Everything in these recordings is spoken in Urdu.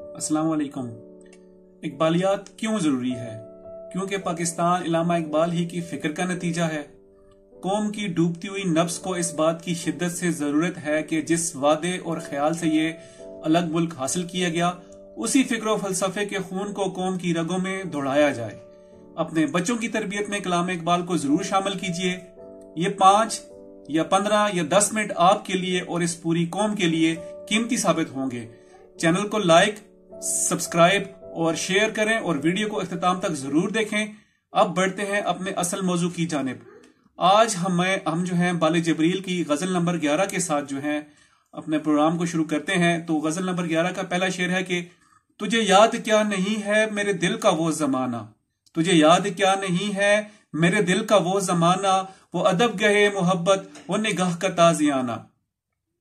السلام علیکم۔ اقبالیات کیوں ضروری ہے؟ کیونکہ پاکستان علامہ اقبال ہی کی فکر کا نتیجہ ہے۔ قوم کی ڈوبتی ہوئی نفس کو اس بات کی شدت سے ضرورت ہے کہ جس وعدے اور خیال سے یہ الگ ملک حاصل کیا گیا، اسی فکر و فلسفے کے خون کو قوم کی رگوں میں دوڑایا جائے۔ اپنے بچوں کی تربیت میں کلام اقبال کو ضرور شامل کیجیے۔ یہ 5 یا 15 یا 10 منٹ آپ کے لیے اور اس پوری قوم کے لیے قیمتی ثابت ہوں گے۔ چینل کو لائک، سبسکرائب اور شیئر کریں اور ویڈیو کو اختتام تک ضرور دیکھیں۔ اب بڑھتے ہیں اپنے اصل موضوع کی جانب۔ آج ہم جو ہیں بال جبریل کی غزل نمبر 11 کے ساتھ جو ہیں اپنے پروگرام کو شروع کرتے ہیں۔ تو غزل نمبر 11 کا پہلا شعر ہے کہ تجھے یاد کیا نہیں ہے میرے دل کا وہ زمانہ، تجھے یاد کیا نہیں ہے میرے دل کا وہ زمانہ، وہ ادب گہے محبت وہ نگاہ کا تازیانہ۔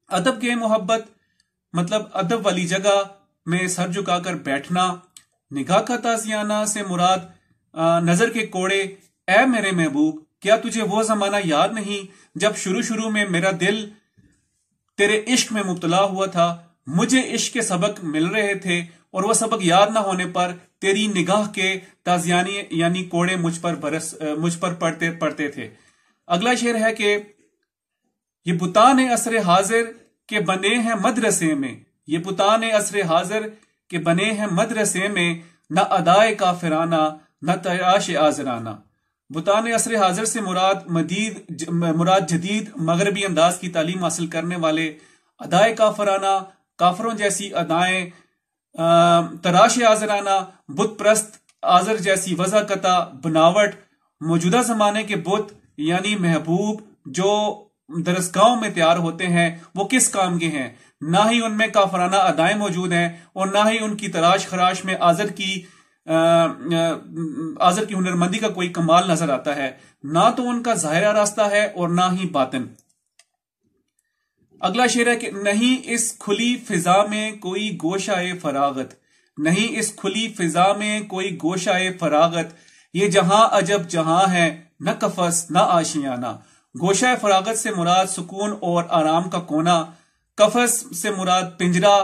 ادب گہے محبت مطلب ادب والی جگہ میں سر جھکا کر بیٹھنا۔ نگاہ کا تازیانہ سے مراد نظر کے کوڑے۔ اے میرے محبوب، کیا تجھے وہ زمانہ یاد نہیں جب شروع میں میرا دل تیرے عشق میں مبتلا ہوا تھا، مجھے عشق کے سبق مل رہے تھے اور وہ سبق یاد نہ ہونے پر تیری نگاہ کے تازیانی یعنی کوڑے مجھ پر پڑتے تھے۔ اگلا شعر ہے کہ یہ بتان عصر حاضر کے بنے ہیں مدرسے میں، یہ بتان عصر حاضر کے بنے ہیں مدرسے میں، نہ ادائے کافرانہ نہ تراش آزرانہ۔ بتان عصر حاضر سے مراد جدید مغربی انداز کی تعلیم حاصل کرنے والے، ادائے کافرانہ کافروں جیسی ادائیں، تراش آزرانہ بت پرست، آزر جیسی وضاقتہ بناوٹ۔ موجودہ زمانے کے بت یعنی محبوب جو درسگاہوں میں تیار ہوتے ہیں وہ کس کام کے ہیں؟ نہ ہی ان میں کافرانہ ادائیں موجود ہیں اور نہ ہی ان کی تراش خراش میں آزر کی ہنرمندی کا کوئی کمال نظر آتا ہے۔ نہ تو ان کا ظاہرہ راستہ ہے اور نہ ہی باطن۔ اگلا شعر ہے کہ نہیں اس کھلی فضا میں کوئی گوشہ فراغت، نہیں اس کھلی فضا میں کوئی گوشہ فراغت، یہ جہاں عجب جہاں ہے نہ قفس نہ آشیانہ۔ گوشہ فراغت سے مراد سکون اور آرام کا کونا، قفس سے مراد پنجرہ،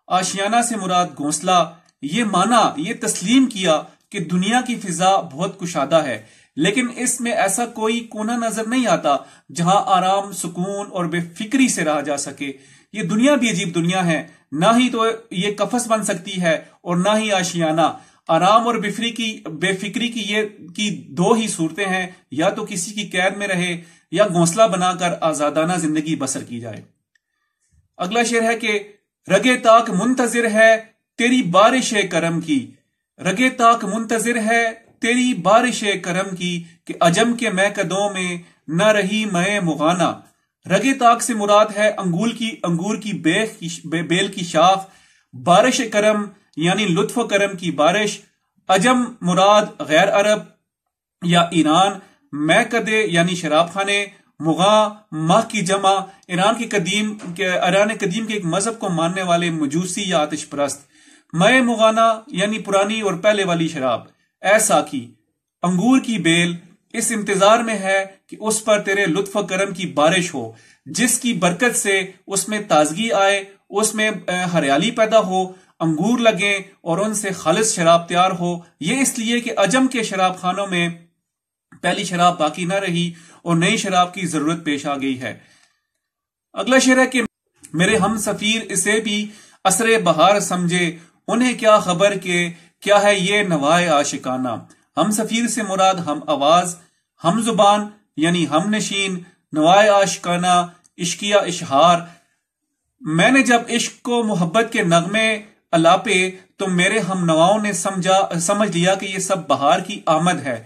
آشیانہ سے مراد گھونسلہ۔ یہ مانا، یہ تسلیم کیا کہ دنیا کی فضا بہت کشادہ ہے، لیکن اس میں ایسا کوئی کونا نظر نہیں آتا جہاں آرام، سکون اور بے فکری سے رہا جا سکے۔ یہ دنیا بھی عجیب دنیا ہے، نہ ہی تو یہ قفس بن سکتی ہے اور نہ ہی آشیانہ۔ آرام اور بے فکری کی 2 ہی صورتیں ہیں، یا تو کسی کی قید میں رہے یا گھونسلہ بنا کر آزادانہ زندگی بسر کی جائے۔ اگلا شعر ہے کہ رگے تاک منتظر ہے تیری بارش کرم کی، رگے تاک منتظر ہے تیری بارش کرم کی، کہ عجم کے میکدوں میں نہ رہی میں مغانہ۔ رگے تاک سے مراد ہے انگور کی بیل کی شاخ، بارش کرم یعنی لطف و کرم کی بارش، عجم مراد غیر عرب یا ایران، میکدے یعنی شراب خانے، مغاں ماہ کی جمع، ایران قدیم کے ایک مذہب کو ماننے والے مجوسی یا آتش پرست۔ مے مغانہ یعنی پرانی اور پہلے والی شراب۔ اے ساقی، انگور کی بیل اس انتظار میں ہے کہ اس پر تیرے لطف و کرم کی بارش ہو، جس کی برکت سے اس میں تازگی آئے، اس میں ہریالی پیدا ہو، انگور لگیں اور ان سے خالص شراب تیار ہو۔ یہ اس لیے کہ عجم کے شراب خانوں میں پہلی شراب باقی نہ رہی اور نئی شراب کی ضرورت پیش آ گئی ہے۔ اگلا شعر ہے کہ میرے ہم سفیر اسے بھی عصر بہار سمجھے، انہیں کیا خبر کہ کیا ہے یہ نوائے عاشقانہ۔ ہم سفیر سے مراد ہم آواز، ہم زبان یعنی ہم نشین، نوائے عاشقانہ عشقیہ اشہار۔ میں نے جب عشق کو محبت کے نغمے الاپے تو میرے ہم نواؤں نے سمجھ لیا کہ یہ سب بہار کی آمد ہے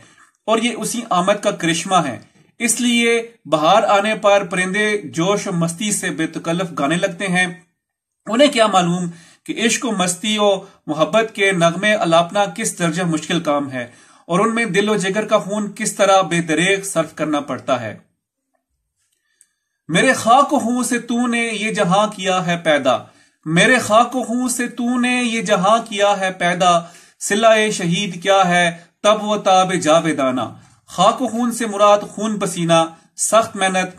اور یہ اسی آمد کا کرشمہ ہے۔ اس لیے بہار آنے پر پرندے جوش و مستی سے بے تکلف گانے لگتے ہیں۔ انہیں کیا معلوم کہ عشق و مستی و محبت کے نغمے الاپنا کس درجہ مشکل کام ہے اور ان میں دل و جگر کا خون کس طرح بے دریغ صرف کرنا پڑتا ہے۔ میرے خاک و خون سے تو نے یہ جہاں کیا ہے پیدا، میرے خاک و خون سے تو نے یہ جہاں کیا ہے پیدا، صلہ شہید کیا ہے تب وہ تاب جاویدانہ۔ خاک و خون سے مراد خون پسینہ، سخت محنت،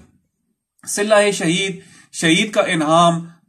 صلہ شہید کا انعام،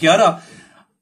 11।